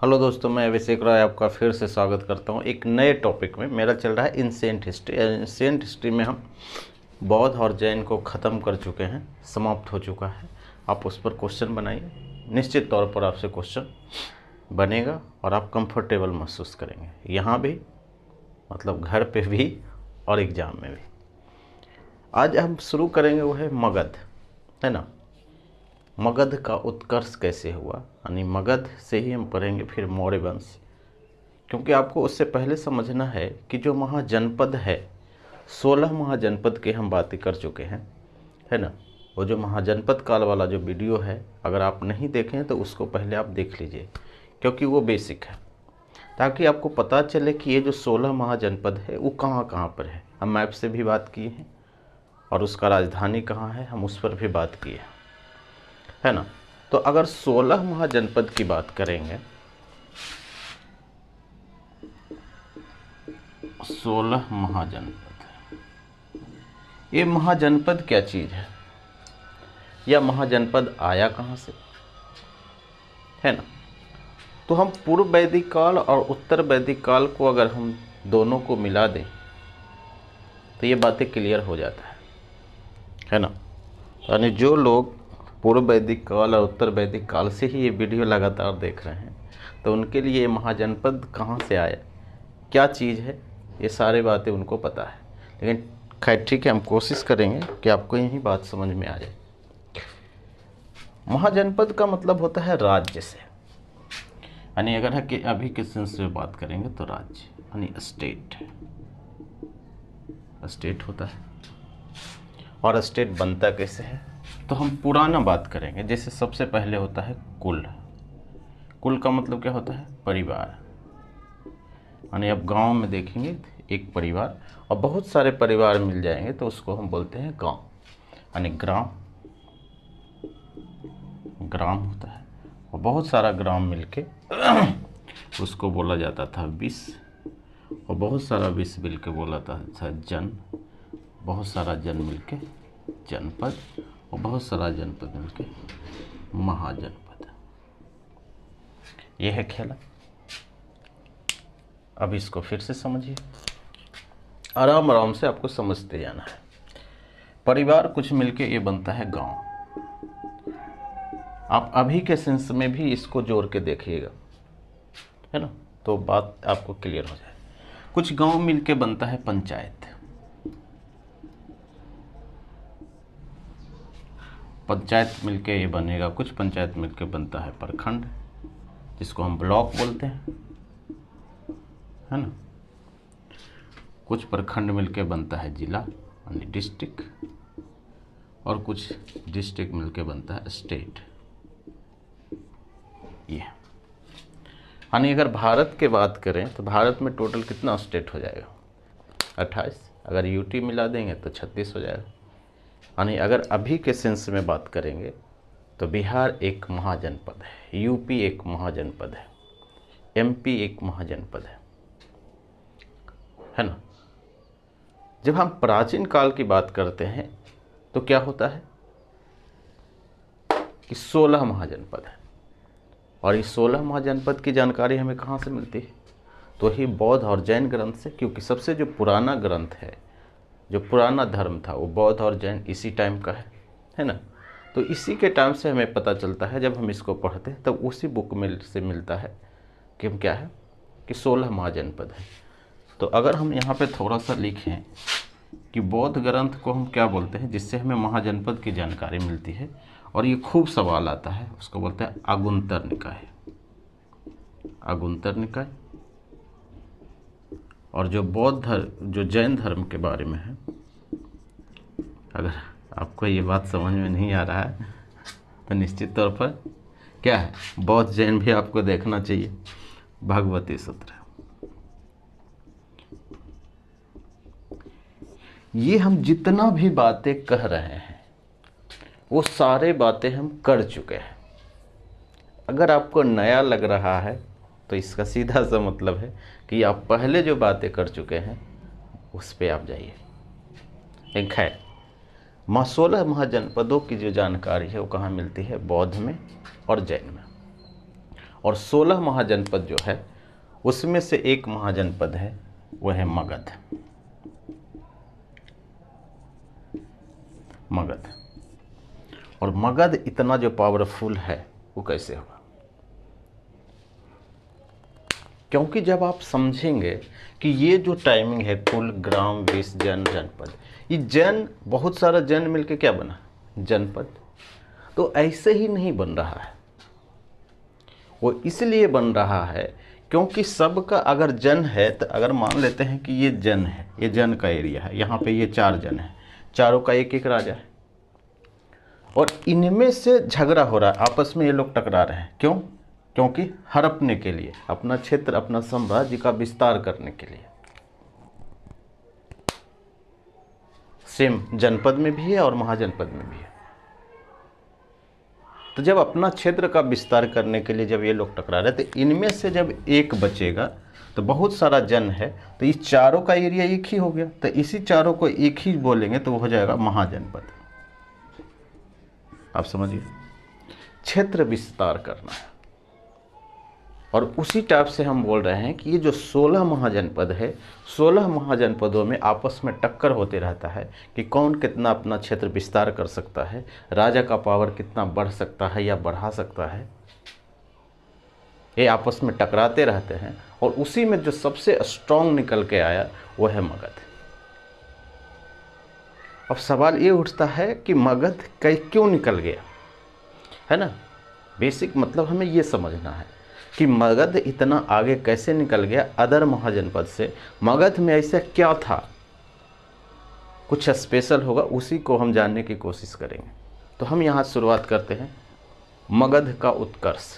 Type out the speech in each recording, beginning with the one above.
Hello दोस्तों, मैं अभिषेक राय आपका फिर से स्वागत करता हूं एक नए टॉपिक में। मेरा चल रहा है एंशिएंट हिस्ट्री। एंशिएंट हिस्ट्री में हम बौद्ध और जैन को ख़त्म कर चुके हैं, समाप्त हो चुका है। आप उस पर क्वेश्चन बनाइए, निश्चित तौर पर आपसे क्वेश्चन बनेगा और आप कंफर्टेबल महसूस करेंगे, यहाँ भी मतलब घर पे भी और एग्ज़ाम में भी। आज हम शुरू करेंगे वो है मगध, है ना। मगध का उत्कर्ष कैसे हुआ, यानी मगध से ही हम पढ़ेंगे फिर मौर्य वंश। क्योंकि आपको उससे पहले समझना है कि जो महाजनपद है, 16 महाजनपद के हम बातें कर चुके हैं, है ना। वो जो महाजनपद काल वाला जो वीडियो है, अगर आप नहीं देखें तो उसको पहले आप देख लीजिए, क्योंकि वो बेसिक है, ताकि आपको पता चले कि ये जो 16 महाजनपद है वो कहाँ कहाँ पर है। हम मैप से भी बात किए हैं और उसका राजधानी कहाँ है, हम उस पर भी बात किए हैं, है ना। तो अगर 16 महाजनपद की बात करेंगे, 16 महाजनपद, ये महाजनपद क्या चीज़ है या महाजनपद आया कहाँ से, है ना। तो हम पूर्व वैदिक काल और उत्तर वैदिक काल को अगर हम दोनों को मिला दें तो ये बातें क्लियर हो जाता है ना। यानी जो लोग पूर्व वैदिक काल और उत्तर वैदिक काल से ही ये वीडियो लगातार देख रहे हैं, तो उनके लिए ये महाजनपद कहाँ से आया, क्या चीज़ है, ये सारी बातें उनको पता है। लेकिन खैर ठीक है, हम कोशिश करेंगे कि आपको यही बात समझ में आ जाए। महाजनपद का मतलब होता है राज्य से, यानी अगर है कि अभी के सेंस में बात करेंगे तो राज्य यानी स्टेट, स्टेट होता है। और स्टेट बनता कैसे है, तो हम पुराना बात करेंगे। जैसे सबसे पहले होता है कुल। कुल का मतलब क्या होता है, परिवार। यानी अब गांव में देखेंगे एक परिवार और बहुत सारे परिवार मिल जाएंगे तो उसको हम बोलते हैं गांव, यानी ग्राम। ग्राम होता है और बहुत सारा ग्राम मिलके उसको बोला जाता था विश्व, और बहुत सारा विश्व मिलके बोला था जन, बहुत सारा जन मिलके जनपद, और बहुत सारा जनपद मिलके महाजनपद। यह है खेला। अब इसको फिर से समझिए, आराम आराम से आपको समझते जाना है। परिवार कुछ मिलके ये बनता है गांव। आप अभी के सेंस में भी इसको जोड़ के देखिएगा, है ना, तो बात आपको क्लियर हो जाए। कुछ गांव मिलके बनता है पंचायत। पंचायत मिलके ये बनेगा, कुछ पंचायत मिलके बनता है प्रखंड, जिसको हम ब्लॉक बोलते हैं, है ना। कुछ प्रखंड मिलके बनता है जिला यानी डिस्ट्रिक्ट, और कुछ डिस्ट्रिक्ट मिलके बनता है स्टेट। ये यानी अगर भारत के बात करें तो भारत में टोटल कितना स्टेट हो जाएगा, 28। अगर यूटी मिला देंगे तो 36 हो जाएगा। यानी अगर अभी के सेंस में बात करेंगे तो बिहार एक महाजनपद है, यूपी एक महाजनपद है, एमपी एक महाजनपद है ना। जब हम प्राचीन काल की बात करते हैं तो क्या होता है कि 16 महाजनपद है, और इस 16 महाजनपद की जानकारी हमें कहाँ से मिलती है, तो ही बौद्ध और जैन ग्रंथ से। क्योंकि सबसे जो पुराना ग्रंथ है, जो पुराना धर्म था, वो बौद्ध और जैन इसी टाइम का है ना। तो इसी के टाइम से हमें पता चलता है, जब हम इसको पढ़ते हैं तब उसी बुक में से मिलता है कि हम क्या है कि 16 महाजनपद है। तो अगर हम यहाँ पे थोड़ा सा लिखें कि बौद्ध ग्रंथ को हम क्या बोलते हैं, जिससे हमें महाजनपद की जानकारी मिलती है, और ये खूब सवाल आता है, उसको बोलते हैं आगुंतर निकाय। आगुंतर निकाय। और जो बौद्ध धर्म, जो जैन धर्म के बारे में है, अगर आपको ये बात समझ में नहीं आ रहा है तो निश्चित तौर पर क्या है, बौद्ध जैन भी आपको देखना चाहिए। भगवती सूत्र, ये हम जितना भी बातें कह रहे हैं वो सारे बातें हम कर चुके हैं। अगर आपको नया लग रहा है तो इसका सीधा सा मतलब है कि आप पहले जो बातें कर चुके हैं उस पे आप जाइए। एक है 16 महाजनपदों की जो जानकारी है वो कहाँ मिलती है, बौद्ध में और जैन में। और 16 महाजनपद जो है उसमें से एक महाजनपद है वह है मगध। मगध, और मगध इतना जो पावरफुल है वो कैसे हुआ? क्योंकि जब आप समझेंगे कि ये जो टाइमिंग है कुल, ग्राम, विस, जन, जनपद, ये जन, बहुत सारा जन मिलके क्या बना? जनपद। तो ऐसे ही नहीं बन रहा है, वो इसलिए बन रहा है क्योंकि सबका अगर जन है, तो अगर मान लेते हैं कि ये जन है, ये जन का एरिया है, यहाँ पे ये 4 जन है, चारों का एक एक राजा है, और इनमें से झगड़ा हो रहा है, आपस में ये लोग टकरा रहे हैं। क्यों? क्योंकि हड़पने के लिए, अपना क्षेत्र, अपना साम्राज्य का विस्तार करने के लिए। सेम जनपद में भी है और महाजनपद में भी है। तो जब अपना क्षेत्र का विस्तार करने के लिए जब ये लोग टकरा रहे, तो इनमें से जब एक बचेगा, तो बहुत सारा जन है, तो इस चारों का एरिया एक ही हो गया, तो इसी चारों को एक ही बोलेंगे तो वो हो जाएगा महाजनपद। आप समझिए, क्षेत्र विस्तार करना है। और उसी टाइप से हम बोल रहे हैं कि ये जो 16 महाजनपद है, 16 महाजनपदों में आपस में टक्कर होते रहता है कि कौन कितना अपना क्षेत्र विस्तार कर सकता है, राजा का पावर कितना बढ़ सकता है या बढ़ा सकता है, ये आपस में टकराते रहते हैं। और उसी में जो सबसे स्ट्रांग निकल के आया वो है मगध। अब सवाल ये उठता है कि मगध क्यों निकल गया, है ना? बेसिक मतलब हमें ये समझना है कि मगध इतना आगे कैसे निकल गया अदर महाजनपद से। मगध में ऐसा क्या था, कुछ स्पेशल होगा, उसी को हम जानने की कोशिश करेंगे। तो हम यहाँ शुरुआत करते हैं मगध का उत्कर्ष।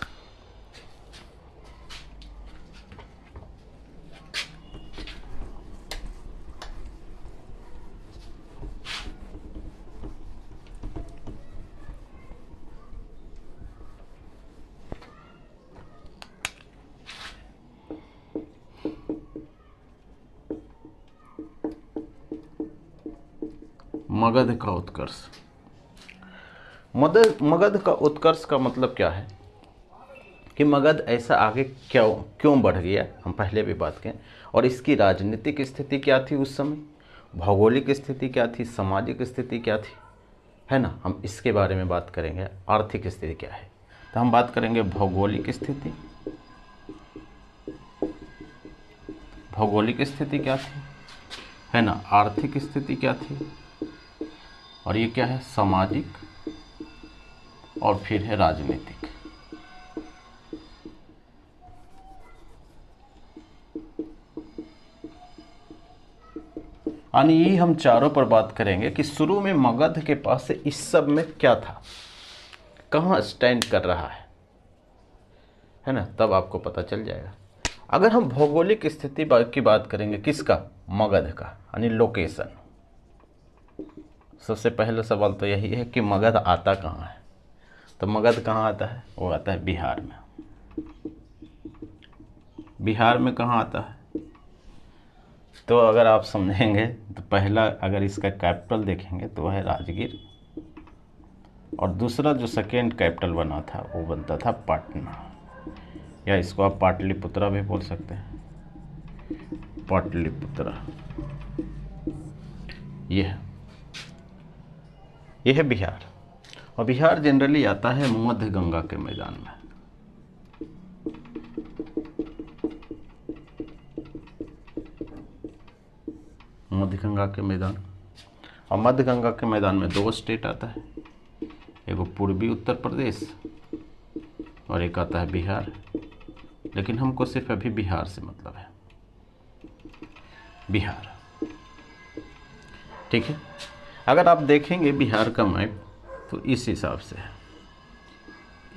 मगध का उत्कर्ष। मगध का उत्कर्ष का मतलब क्या है कि मगध ऐसा आगे क्यों बढ़ गया, हम पहले भी बात करें। और इसकी राजनीतिक स्थिति क्या थी उस समय, भौगोलिक स्थिति क्या थी, सामाजिक स्थिति क्या थी, है ना? हम इसके बारे में बात करेंगे। आर्थिक स्थिति क्या है, तो हम बात करेंगे भौगोलिक स्थिति। भौगोलिक स्थिति क्या थी, है ना? आर्थिक स्थिति क्या थी, और ये क्या है? सामाजिक, और फिर है राजनीतिक। यानी ये हम चारों पर बात करेंगे कि शुरू में मगध के पास से इस सब में क्या था, कहाँ स्टैंड कर रहा है ना? तब आपको पता चल जाएगा। अगर हम भौगोलिक स्थिति की बात करेंगे, किसका? मगध का, यानी लोकेशन। सबसे पहला सवाल तो यही है कि मगध आता कहाँ है। तो मगध कहाँ आता है? वो आता है बिहार में। बिहार में कहाँ आता है? तो अगर आप समझेंगे तो पहला, अगर इसका कैपिटल देखेंगे तो वह है राजगीर, और दूसरा जो सेकेंड कैपिटल बना था वो बनता था पटना, या इसको आप पाटलिपुत्रा भी बोल सकते हैं। पाटलिपुत्रा यह है बिहार। और बिहार जनरली आता है मध्य गंगा के मैदान में। मध्य गंगा के मैदान, और मध्य गंगा के मैदान में 2 स्टेट आता है, एक पूर्वी उत्तर प्रदेश और एक आता है बिहार। लेकिन हमको सिर्फ अभी बिहार से मतलब है, बिहार, ठीक है। अगर आप देखेंगे बिहार का मैप तो इस हिसाब से है।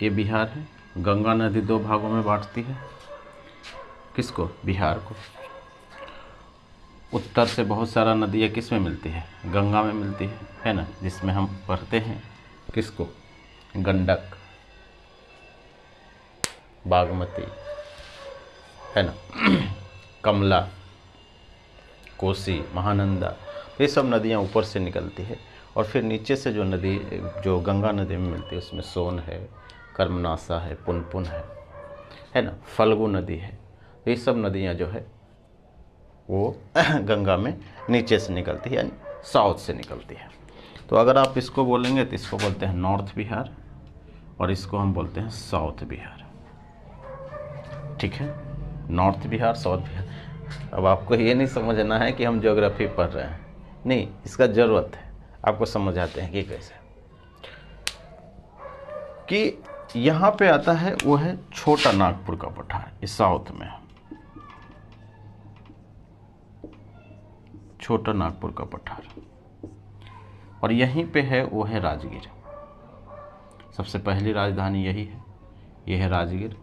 ये बिहार है, गंगा नदी 2 भागों में बांटती है, किसको? बिहार को। उत्तर से बहुत सारा नदियाँ किस में मिलती है? गंगा में मिलती है ना? जिसमें हम पढ़ते हैं किसको? गंडक, बागमती, है ना, कमला, कोसी, महानंदा, ये सब नदियाँ ऊपर से निकलती है। और फिर नीचे से जो नदी, जो गंगा नदी में मिलती है, उसमें सोन है, कर्मनासा है, पुनपुन है। है ना, फल्गु नदी है। तो ये सब नदियाँ जो है वो गंगा में नीचे से निकलती है, यानी साउथ से निकलती है। तो अगर आप इसको बोलेंगे तो इसको बोलते हैं नॉर्थ बिहार और इसको हम बोलते हैं साउथ बिहार। ठीक है, नॉर्थ बिहार, साउथ बिहार। अब आपको ये नहीं समझना है कि हम ज्योग्राफी पढ़ रहे हैं, नहीं, इसका ज़रूरत है, आपको समझ आते हैं कि कैसे। कि यहाँ पे आता है वो है छोटा नागपुर का पठार, इस साउथ में छोटा नागपुर का पठार, और यहीं पे है वो है राजगीर। सबसे पहली राजधानी यही है, ये है राजगीर।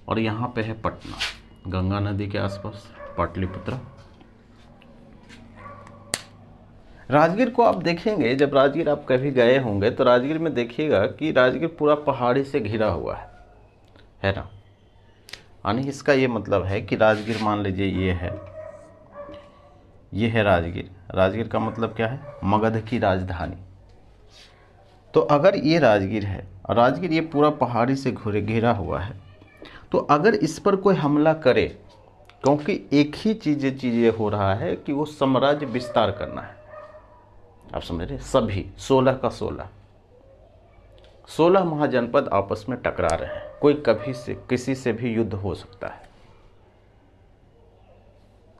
और यहाँ पे है पटना, गंगा नदी के आसपास, पाटलिपुत्र। राजगीर को आप देखेंगे, जब राजगीर आप कभी गए होंगे तो राजगीर में देखिएगा कि राजगीर पूरा पहाड़ी से घिरा हुआ है ना। यानी इसका ये मतलब है कि राजगीर, मान लीजिए ये है राजगीर। राजगीर का मतलब क्या है? मगध की राजधानी। तो अगर ये राजगीर है और राजगीर ये पूरा पहाड़ी से घिरा हुआ है, तो अगर इस पर कोई हमला करे, क्योंकि एक ही चीज़ें हो रहा है कि वो साम्राज्य विस्तार करना है, आप समझ रहे, सभी 16 का 16 महाजनपद आपस में टकरा रहे हैं, कोई कभी से किसी से भी युद्ध हो सकता है।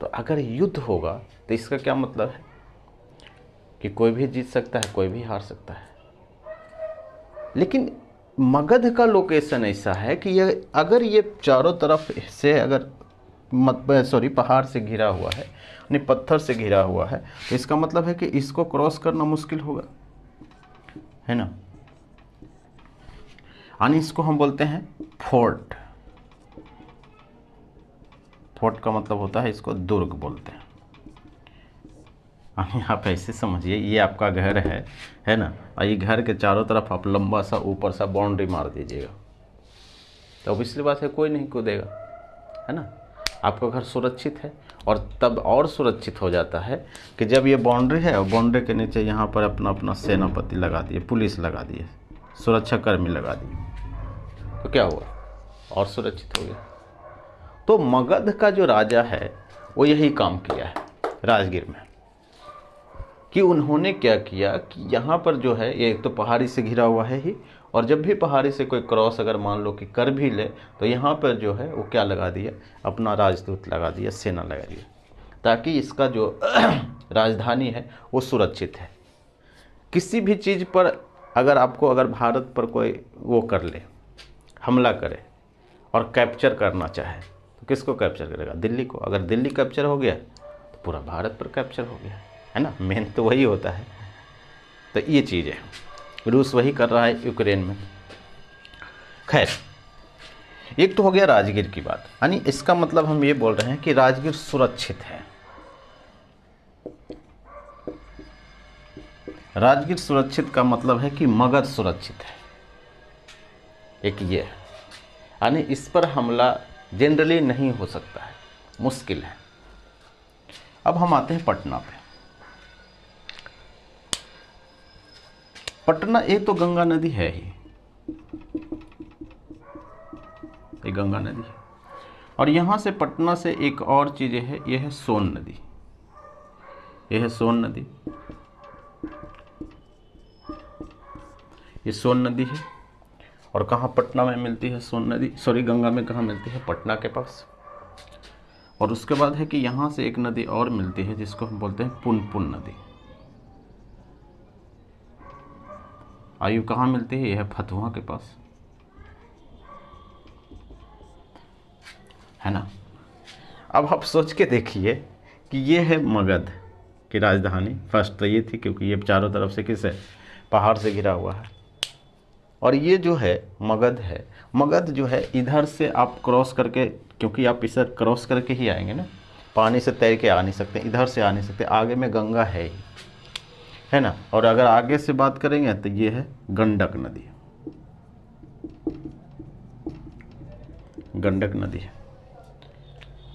तो अगर युद्ध होगा तो इसका क्या मतलब है कि कोई भी जीत सकता है, कोई भी हार सकता है। लेकिन मगध का लोकेशन ऐसा है कि अगर ये चारों तरफ से अगर पहाड़ से घिरा हुआ है, यानी पत्थर से घिरा हुआ है, तो इसका मतलब है कि इसको क्रॉस करना मुश्किल होगा, है ना। यानी इसको हम बोलते हैं फोर्ट। फोर्ट का मतलब होता है, इसको दुर्ग बोलते हैं। आप ऐसे समझिए, ये आपका घर है ना, और ये घर के चारों तरफ आप लंबा सा ऊपर सा बाउंड्री मार दीजिएगा, तो अब इसलिए बात है कोई नहीं कूदेगा, है ना। आपका घर सुरक्षित है, और तब और सुरक्षित हो जाता है कि जब ये बाउंड्री है और बाउंड्री के नीचे यहाँ पर अपना अपना सेनापति लगा दिए, पुलिस लगा दिए, सुरक्षा कर्मी लगा दिए, तो क्या हुआ, और सुरक्षित हो गया। तो मगध का जो राजा है वो यही काम किया है राजगीर में, कि उन्होंने क्या किया कि यहाँ पर जो है ये एक तो पहाड़ी से घिरा हुआ है ही, और जब भी पहाड़ी से कोई क्रॉस अगर मान लो कि कर भी ले, तो यहाँ पर जो है वो क्या लगा दिया, अपना राजदूत लगा दिया, सेना लगा दिया, ताकि इसका जो राजधानी है वो सुरक्षित है। किसी भी चीज़ पर अगर भारत पर कोई वो कर ले, हमला करे और कैप्चर करना चाहे, तो किसको कैप्चर करेगा? दिल्ली को। अगर दिल्ली कैप्चर हो गया तो पूरा भारत पर कैप्चर हो गया, है ना। मेन तो वही होता है। तो ये चीज़ है, रूस वही कर रहा है यूक्रेन में। खैर, एक तो हो गया राजगीर की बात, यानी इसका मतलब हम ये बोल रहे हैं कि राजगीर सुरक्षित है। राजगीर सुरक्षित का मतलब है कि मगध सुरक्षित है, एक ये है। यानी इस पर हमला जनरली नहीं हो सकता है, मुश्किल है। अब हम आते हैं पटना पे। पटना एक तो गंगा नदी है ही, ये गंगा नदी है, और यहाँ से पटना से एक और चीज़ है, ये है सोन नदी। ये है सोन नदी, ये सोन नदी है। और कहाँ पटना में मिलती है सोन नदी, गंगा में कहाँ मिलती है? पटना के पास। और उसके बाद है कि यहाँ से एक नदी और मिलती है जिसको हम बोलते हैं पुनपुन नदी। आयु कहाँ मिलती है? यह है फतुहा के पास, है ना। अब आप सोच के देखिए कि ये है मगध की राजधानी। फर्स्ट तो ये थी, क्योंकि ये चारों तरफ से किस है? पहाड़ से घिरा हुआ है। और ये जो है मगध है, मगध जो है इधर से आप क्रॉस करके, क्योंकि आप इसे क्रॉस करके ही आएंगे ना, पानी से तैर के आ नहीं सकते, इधर से आ नहीं सकते, आगे में गंगा है ही, है ना। और अगर आगे से बात करेंगे तो ये है गंडक नदी, गंडक नदी है।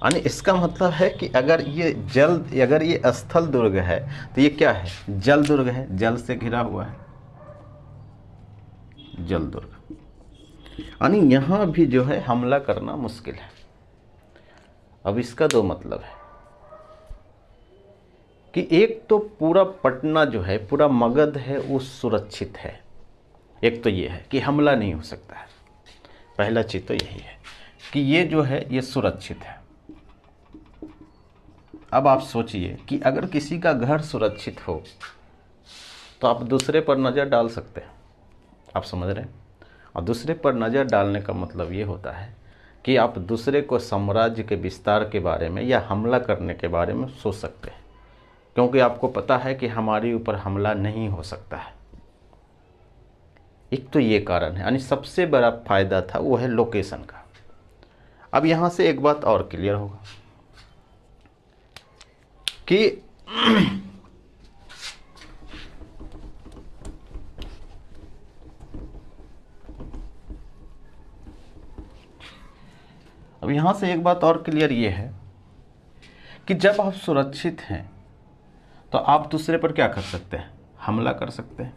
यानी इसका मतलब है कि अगर ये स्थल दुर्ग है तो ये क्या है? जल दुर्ग है, जल से घिरा हुआ है, जलदुर्ग। यानी यहाँ भी जो है हमला करना मुश्किल है। अब इसका दो मतलब है कि एक तो पूरा पटना जो है, पूरा मगध है, वो सुरक्षित है। एक तो ये है कि हमला नहीं हो सकता है, पहला चीज़ तो यही है कि ये जो है ये सुरक्षित है। अब आप सोचिए कि अगर किसी का घर सुरक्षित हो तो आप दूसरे पर नज़र डाल सकते हैं, आप समझ रहे हैं। और दूसरे पर नज़र डालने का मतलब ये होता है कि आप दूसरे को साम्राज्य के विस्तार के बारे में या हमला करने के बारे में सोच सकते हैं, क्योंकि आपको पता है कि हमारे ऊपर हमला नहीं हो सकता है। एक तो ये कारण है, यानी सबसे बड़ा फायदा था वो है लोकेशन का। अब यहाँ से एक बात और क्लियर होगा कि अब यहाँ से एक बात और क्लियर ये है कि जब आप सुरक्षित हैं तो आप दूसरे पर क्या कर सकते हैं, हमला कर सकते हैं,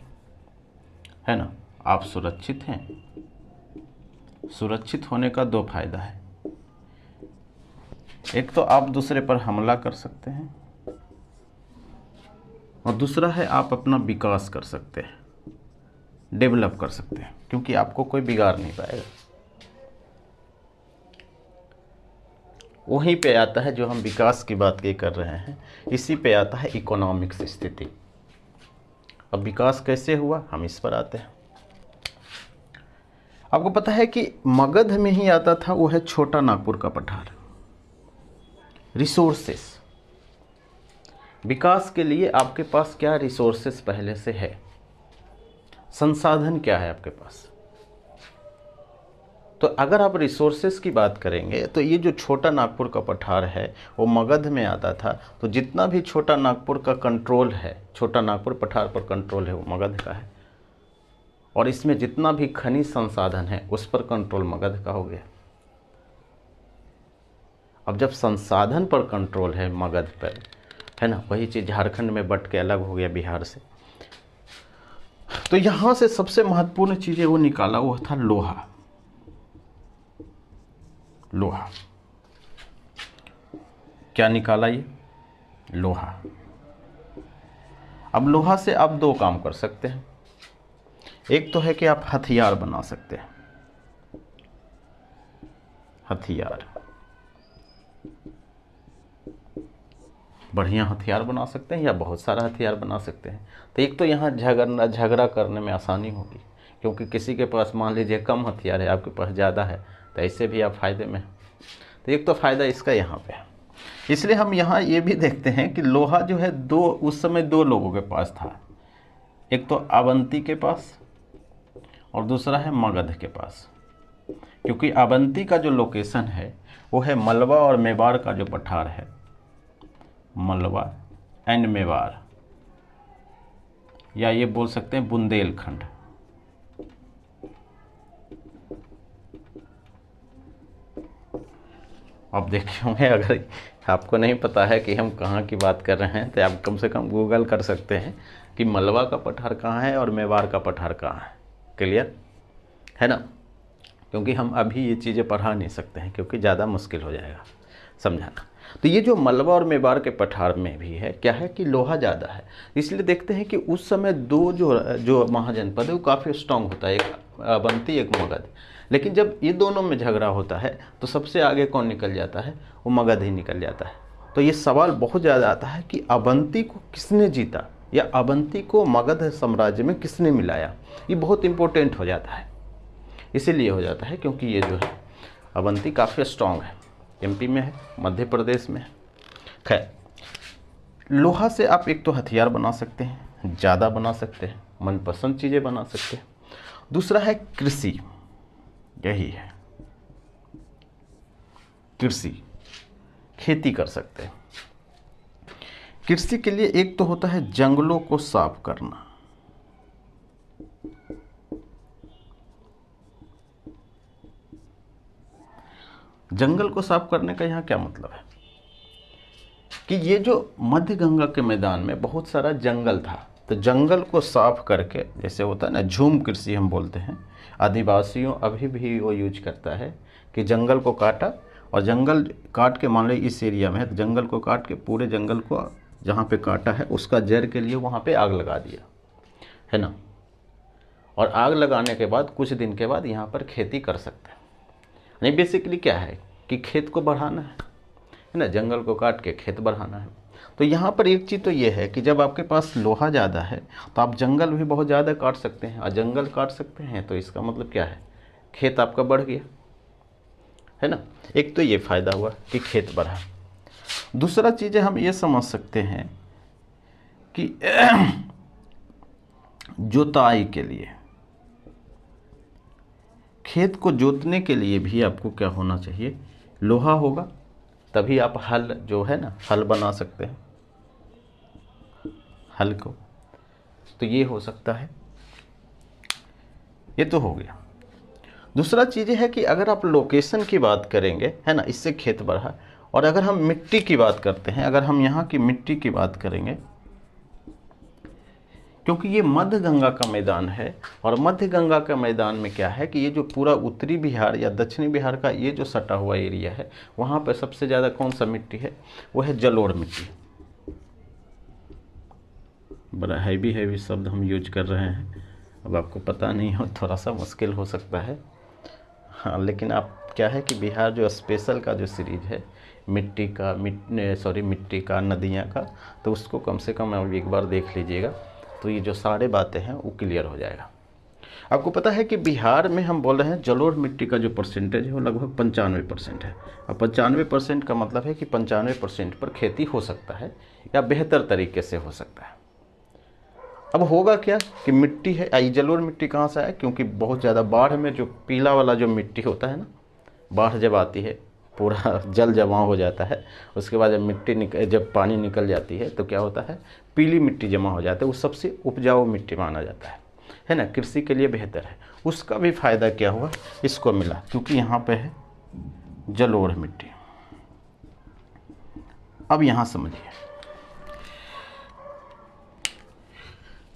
है ना। आप सुरक्षित हैं, सुरक्षित होने का दो फायदा है, एक तो आप दूसरे पर हमला कर सकते हैं और दूसरा है आप अपना विकास कर सकते हैं, डेवलप कर सकते हैं, क्योंकि आपको कोई बिगाड़ नहीं पाएगा। वहीं पे आता है जो हम विकास की बात की कर रहे हैं, इसी पे आता है इकोनॉमिक्स स्थिति। अब विकास कैसे हुआ हम इस पर आते हैं। आपको पता है कि मगध में ही आता था वो है छोटा नागपुर का पठार। रिसोर्सेस, विकास के लिए आपके पास क्या रिसोर्सेस पहले से है, संसाधन क्या है आपके पास। तो अगर आप रिसोर्सेस की बात करेंगे तो ये जो छोटा नागपुर का पठार है वो मगध में आता था। तो जितना भी छोटा नागपुर का कंट्रोल है, छोटा नागपुर पठार पर कंट्रोल है, वो मगध का है। और इसमें जितना भी खनिज संसाधन है उस पर कंट्रोल मगध का हो गया। अब जब संसाधन पर कंट्रोल है मगध पर, है ना, वही चीज़ झारखंड में बट के अलग हो गया बिहार से। तो यहाँ से सबसे महत्वपूर्ण चीज़ें वो निकाला, वो था लोहा। लोहा क्या निकाला, ये लोहा। अब लोहा से आप दो काम कर सकते हैं। एक तो है कि आप हथियार बना सकते हैं, हथियार, बढ़िया हथियार बना सकते हैं या बहुत सारा हथियार बना सकते हैं। तो एक तो यहाँ झगड़ा करने में आसानी होगी, क्योंकि किसी के पास मान लीजिए कम हथियार है, आपके पास ज़्यादा है, तो ऐसे भी आप फायदे में। तो एक तो फ़ायदा इसका यहाँ पे है। इसलिए हम यहाँ ये भी देखते हैं कि लोहा जो है दो, उस समय दो लोगों के पास था, एक तो अवंती के पास और दूसरा है मगध के पास। क्योंकि अवंती का जो लोकेशन है वो है मलवा और मेवाड़ का जो पठार है, मलवा एंड मेवाड़, या ये बोल सकते हैं बुंदेलखंड। आप देखे होंगे, अगर आपको नहीं पता है कि हम कहाँ की बात कर रहे हैं तो आप कम से कम गूगल कर सकते हैं कि मलवा का पठार कहाँ है और मेवाड़ का पठार कहाँ है। क्लियर है ना, क्योंकि हम अभी ये चीज़ें पढ़ा नहीं सकते हैं, क्योंकि ज़्यादा मुश्किल हो जाएगा समझाना। तो ये जो मलवा और मेवाड़ के पठार में भी है, क्या है कि लोहा ज़्यादा है। इसलिए देखते हैं कि उस समय दो जो महाजनपद है वो काफ़ी स्ट्रांग होता है, एक अवंती एक मगध। लेकिन जब ये दोनों में झगड़ा होता है तो सबसे आगे कौन निकल जाता है, वो मगध ही निकल जाता है। तो ये सवाल बहुत ज़्यादा आता है कि अवंती को किसने जीता या अवंती को मगध साम्राज्य में किसने मिलाया। ये बहुत इंपॉर्टेंट हो जाता है, इसीलिए हो जाता है क्योंकि ये जो है अवंती काफ़ी स्ट्रांग है, एमपी में है, मध्य प्रदेश में है। खैर, लोहा से आप एक तो हथियार बना सकते हैं, ज़्यादा बना सकते हैं, मनपसंद चीज़ें बना सकते हैं। दूसरा है कृषि, यही है कृषि, खेती कर सकते हैं। कृषि के लिए एक तो होता है जंगलों को साफ करना, जंगल को साफ करने का यहाँ क्या मतलब है कि ये जो मध्य गंगा के मैदान में बहुत सारा जंगल था, तो जंगल को साफ करके, जैसे होता है ना झूम कृषि हम बोलते हैं, आदिवासियों अभी भी वो यूज करता है कि जंगल को काटा और जंगल काट के, मान लो इस एरिया में है तो जंगल को काट के पूरे जंगल को जहाँ पे काटा है उसका जड़ के लिए वहाँ पे आग लगा दिया, है ना। और आग लगाने के बाद कुछ दिन के बाद यहाँ पर खेती कर सकते हैं। नहीं, बेसिकली क्या है कि खेत को बढ़ाना है ना, जंगल को काट के खेत बढ़ाना है। तो यहाँ पर एक चीज़ तो ये है कि जब आपके पास लोहा ज़्यादा है तो आप जंगल भी बहुत ज़्यादा काट सकते हैं, और जंगल काट सकते हैं तो इसका मतलब क्या है, खेत आपका बढ़ गया, है ना। एक तो ये फ़ायदा हुआ कि खेत बढ़ा। दूसरा चीज़ हम ये समझ सकते हैं कि जोताई के लिए, खेत को जोतने के लिए भी आपको क्या होना चाहिए, लोहा होगा, तभी आप हल जो है ना हल बना सकते हैं, हल को। तो ये हो सकता है, ये तो हो गया। दूसरा चीज़ है कि अगर आप लोकेशन की बात करेंगे, है ना, इससे खेत बढ़ा। और अगर हम मिट्टी की बात करते हैं, अगर हम यहाँ की मिट्टी की बात करेंगे, क्योंकि ये मध्य गंगा का मैदान है, और मध्य गंगा का मैदान में क्या है कि ये जो पूरा उत्तरी बिहार या दक्षिणी बिहार का ये जो सटा हुआ एरिया है, वहाँ पर सबसे ज़्यादा कौन सा मिट्टी है, वो है जलोढ़ मिट्टी। बड़ा हैवी शब्द हम यूज कर रहे हैं, अब आपको पता नहीं हो, थोड़ा सा मुश्किल हो सकता है, हाँ। लेकिन आप क्या है कि बिहार जो स्पेशल का जो सीरीज है मिट्टी का नदियाँ का, तो उसको कम से कम आप एक बार देख लीजिएगा, तो ये जो सारे बातें हैं वो क्लियर हो जाएगा। आपको पता है कि बिहार में हम बोल रहे हैं जलोढ़ मिट्टी का जो परसेंटेज है वो लगभग 95% है। अब 95% का मतलब है कि 95% पर खेती हो सकता है या बेहतर तरीके से हो सकता है। अब होगा क्या कि मिट्टी है, आई जलोढ़ मिट्टी कहाँ से आए, क्योंकि बहुत ज़्यादा बाढ़ में जो पीला वाला जो मिट्टी होता है ना, बाढ़ जब आती है पूरा जल जमाव हो जाता है, उसके बाद जब पानी निकल जाती है तो क्या होता है, पीली मिट्टी जमा हो जाती है, वो सबसे उपजाऊ मिट्टी माना जाता है ना, कृषि के लिए बेहतर है। उसका भी फायदा क्या हुआ, इसको मिला, क्योंकि यहाँ पे है जलोढ़ मिट्टी। अब यहाँ समझिए,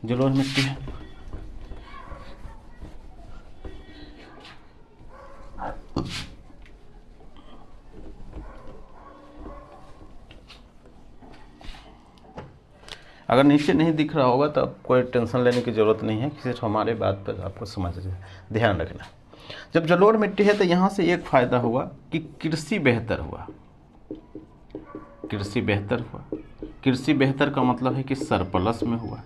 जलोढ़ मिट्टी है, अगर नीचे नहीं दिख रहा होगा तो आप कोई टेंशन लेने की ज़रूरत नहीं है, सिर्फ हमारे बात पर आपको समझ ध्यान रखना। जब जलोढ़ मिट्टी है तो यहाँ से एक फ़ायदा हुआ कि कृषि बेहतर हुआ, कृषि बेहतर हुआ। कृषि बेहतर का मतलब है कि सरप्लस में हुआ।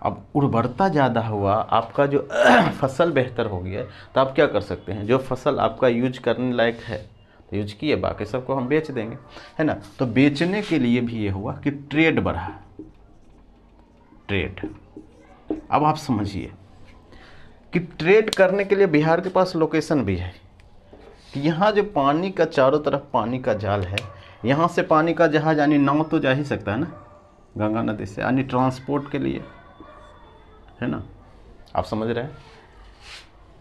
अब उर्वरता ज़्यादा हुआ, आपका जो फसल बेहतर हो गया, तो आप क्या कर सकते हैं, जो फसल आपका यूज करने लायक है तो यूज किए, बाकी सबको हम बेच देंगे, है ना। तो बेचने के लिए भी ये हुआ कि ट्रेड बढ़ा, ट्रेड। अब आप समझिए कि ट्रेड करने के लिए बिहार के पास लोकेशन भी है कि यहाँ जो पानी का चारों तरफ पानी का जाल है, यहाँ से पानी का जहाज यानी नाव तो जा ही सकता है ना गंगा नदी से, यानी ट्रांसपोर्ट के लिए, है ना, आप समझ रहे हैं।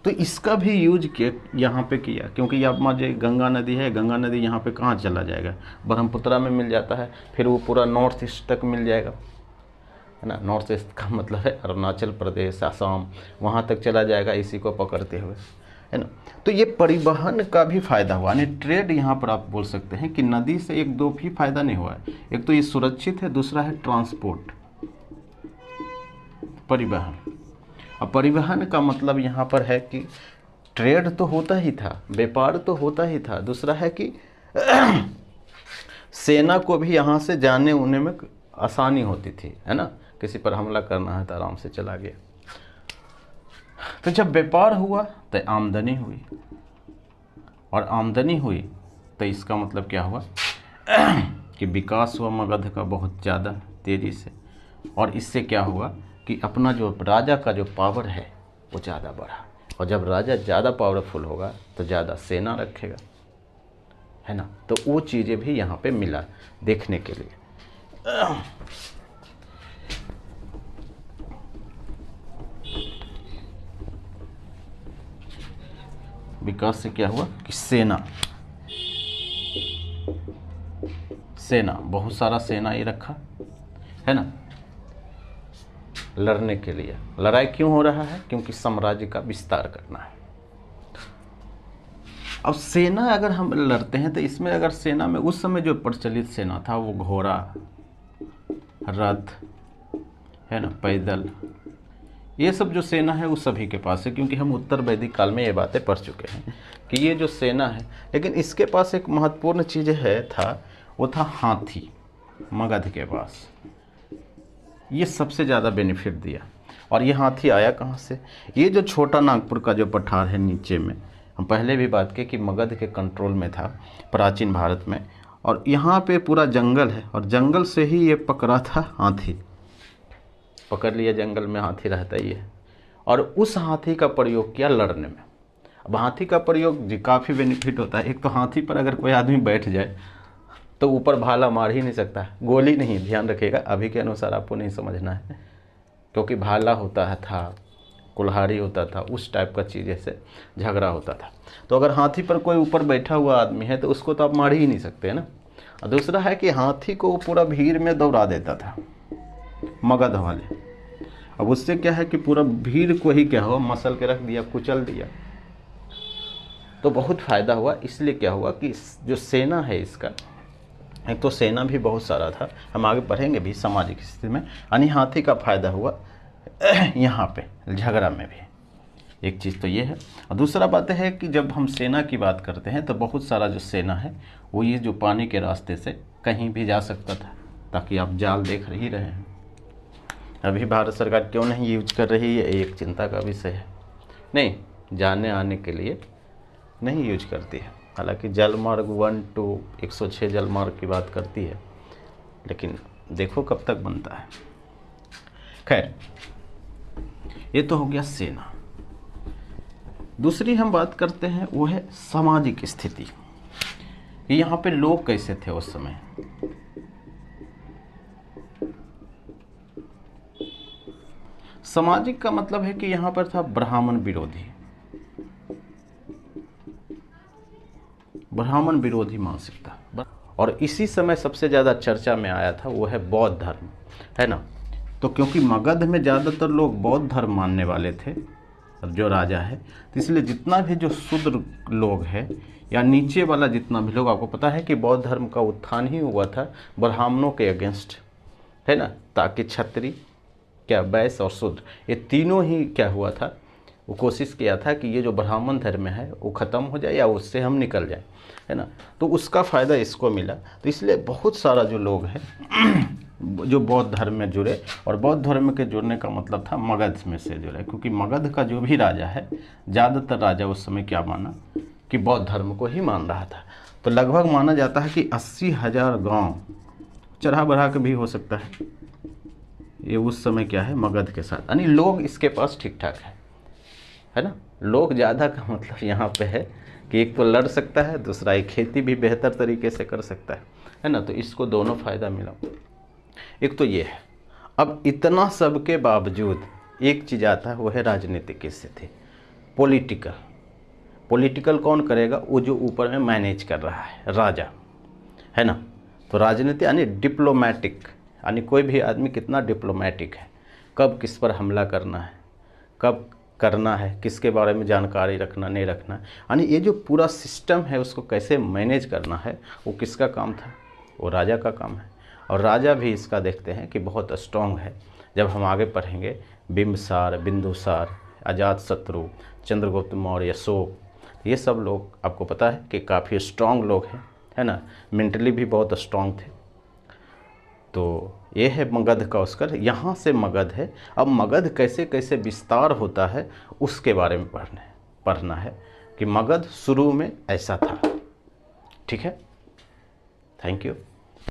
तो इसका भी यूज यहाँ पे किया, क्योंकि अब मुझे गंगा नदी है, गंगा नदी यहाँ पे कहाँ चला जाएगा, ब्रह्मपुत्रा में मिल जाता है, फिर वो पूरा नॉर्थ ईस्ट तक मिल जाएगा, है ना। नॉर्थ ईस्ट का मतलब है अरुणाचल प्रदेश, असम, वहाँ तक चला जाएगा इसी को पकड़ते हुए, है ना। तो ये परिवहन का भी फ़ायदा हुआ, यानी ट्रेड यहाँ पर आप बोल सकते हैं कि नदी से एक दो भी फ़ायदा नहीं हुआ है। एक तो ये सुरक्षित है, दूसरा है ट्रांसपोर्ट, परिवहन। अब परिवहन का मतलब यहाँ पर है कि ट्रेड तो होता ही था, व्यापार तो होता ही था, दूसरा है कि सेना को भी यहाँ से जाने उने में आसानी होती थी, है ना, किसी पर हमला करना है तो आराम से चला गया। तो जब व्यापार हुआ तो आमदनी हुई, और आमदनी हुई तो इसका मतलब क्या हुआ कि विकास हुआ मगध का बहुत ज़्यादा तेज़ी से, और इससे क्या हुआ कि अपना जो राजा का जो पावर है वो ज़्यादा बढ़ा, और जब राजा ज़्यादा पावरफुल होगा तो ज़्यादा सेना रखेगा, है ना। तो वो चीज़ें भी यहाँ पे मिला देखने के लिए। विकास से क्या हुआ कि सेना बहुत सारा सेना ये रखा, है ना। लड़ने के लिए। लड़ाई क्यों हो रहा है? क्योंकि साम्राज्य का विस्तार करना है। अब सेना अगर हम लड़ते हैं तो इसमें अगर सेना में उस समय जो प्रचलित सेना था वो घोड़ा, रथ, है ना, पैदल, ये सब जो सेना है वो सभी के पास है, क्योंकि हम उत्तर वैदिक काल में ये बातें पढ़ चुके हैं कि ये जो सेना है। लेकिन इसके पास एक महत्वपूर्ण चीज़ वो था हाथी। मगध के पास ये सबसे ज़्यादा बेनिफिट दिया। और ये हाथी आया कहाँ से? ये जो छोटा नागपुर का जो पठार है नीचे में, हम पहले भी बात की कि मगध के कंट्रोल में था प्राचीन भारत में, और यहाँ पे पूरा जंगल है, और जंगल से ही ये पकड़ा था हाथी। पकड़ लिया, जंगल में हाथी रहता ही है, और उस हाथी का प्रयोग किया लड़ने में। अब हाथी का प्रयोग जी काफ़ी बेनिफिट होता है। एक तो हाथी पर अगर कोई आदमी बैठ जाए तो ऊपर भाला मार ही नहीं सकता है, गोली नहीं, ध्यान रखिएगा, अभी के अनुसार आपको नहीं समझना है, क्योंकि भाला होता था, कुल्हाड़ी होता था, उस टाइप का चीज़ से झगड़ा होता था। तो अगर हाथी पर कोई ऊपर बैठा हुआ आदमी है तो उसको तो आप मार ही नहीं सकते, है ना। और दूसरा है कि हाथी को पूरा भीड़ में दौड़ा देता था मगध वाले। अब उससे क्या है कि पूरा भीड़ को ही क्या हुआ, मसल के रख दिया, कुचल दिया, तो बहुत फ़ायदा हुआ। इसलिए क्या हुआ कि जो सेना है इसका, एक तो सेना भी बहुत सारा था, हम आगे पढ़ेंगे भी सामाजिक स्थिति में, यानी हाथी का फ़ायदा हुआ यहाँ पे झगड़ा में भी। एक चीज़ तो ये है। और दूसरा बात है कि जब हम सेना की बात करते हैं तो बहुत सारा जो सेना है वो ये जो पानी के रास्ते से कहीं भी जा सकता था, ताकि आप जाल देख ही रहे हैं। अभी भारत सरकार क्यों नहीं यूज कर रही है, एक चिंता का विषय है। नहीं, जाने आने के लिए नहीं यूज करती है। हालांकि जलमार्ग 1 to 106 जलमार्ग की बात करती है, लेकिन देखो कब तक बनता है। खैर, ये तो हो गया सेना। दूसरी हम बात करते हैं वो है सामाजिक स्थिति। यहाँ पे लोग कैसे थे उस समय। सामाजिक का मतलब है कि यहाँ पर था ब्राह्मण विरोधी, ब्राह्मण विरोधी मानसिकता। और इसी समय सबसे ज़्यादा चर्चा में आया था वो है बौद्ध धर्म, है ना। तो क्योंकि मगध में ज़्यादातर लोग बौद्ध धर्म मानने वाले थे, जो राजा है, तो इसलिए जितना भी जो शूद्र लोग हैं या नीचे वाला जितना भी लोग, आपको पता है कि बौद्ध धर्म का उत्थान ही हुआ था ब्राह्मणों के अगेंस्ट, है ना, ताकि क्षत्रिय, क्या वैश्य और शूद्र, ये तीनों ही क्या हुआ था, वो कोशिश किया था कि ये जो ब्राह्मण धर्म है वो ख़त्म हो जाए या उससे हम निकल जाए, है ना। तो उसका फ़ायदा इसको मिला। तो इसलिए बहुत सारा जो लोग हैं जो बौद्ध धर्म में जुड़े, और बौद्ध धर्म के जुड़ने का मतलब था मगध में से जुड़े, क्योंकि मगध का जो भी राजा है, ज़्यादातर राजा उस समय क्या माना कि बौद्ध धर्म को ही मान रहा था। तो लगभग माना जाता है कि 80,000 गांव, चढ़ा बढ़ा के भी हो सकता है, ये उस समय क्या है मगध के साथ, यानी लोग इसके पास ठीक ठाक है ना। लोग ज़्यादा का मतलब यहाँ पे है कि एक तो लड़ सकता है, दूसरा एक खेती भी बेहतर तरीके से कर सकता है ना। तो इसको दोनों फ़ायदा मिला। एक तो ये है। अब इतना सब के बावजूद एक चीज़ आता है, वो है राजनीतिक स्थिति, पॉलिटिकल। पॉलिटिकल कौन करेगा? वो जो ऊपर में मैनेज कर रहा है, राजा, है ना। तो राजनीति यानी डिप्लोमेटिक, यानी कोई भी आदमी कितना डिप्लोमेटिक है, कब किस पर हमला करना है, कब करना है, किसके बारे में जानकारी रखना नहीं रखना, यानी ये जो पूरा सिस्टम है उसको कैसे मैनेज करना है, वो किसका काम था? वो राजा का काम है। और राजा भी इसका देखते हैं कि बहुत स्ट्रॉन्ग है। जब हम आगे पढ़ेंगे, बिंबिसार, बिंदुसार, अजातशत्रु, चंद्रगुप्त मौर्य, अशोक, ये सब लोग आपको पता है कि काफ़ी स्ट्रॉन्ग लोग हैं, है ना, मेंटली भी बहुत स्ट्रॉन्ग थे। तो ये है मगध का उसका, यहाँ से मगध है। अब मगध कैसे कैसे विस्तार होता है उसके बारे में पढ़ना है कि मगध शुरू में ऐसा था। ठीक है, थैंक यू।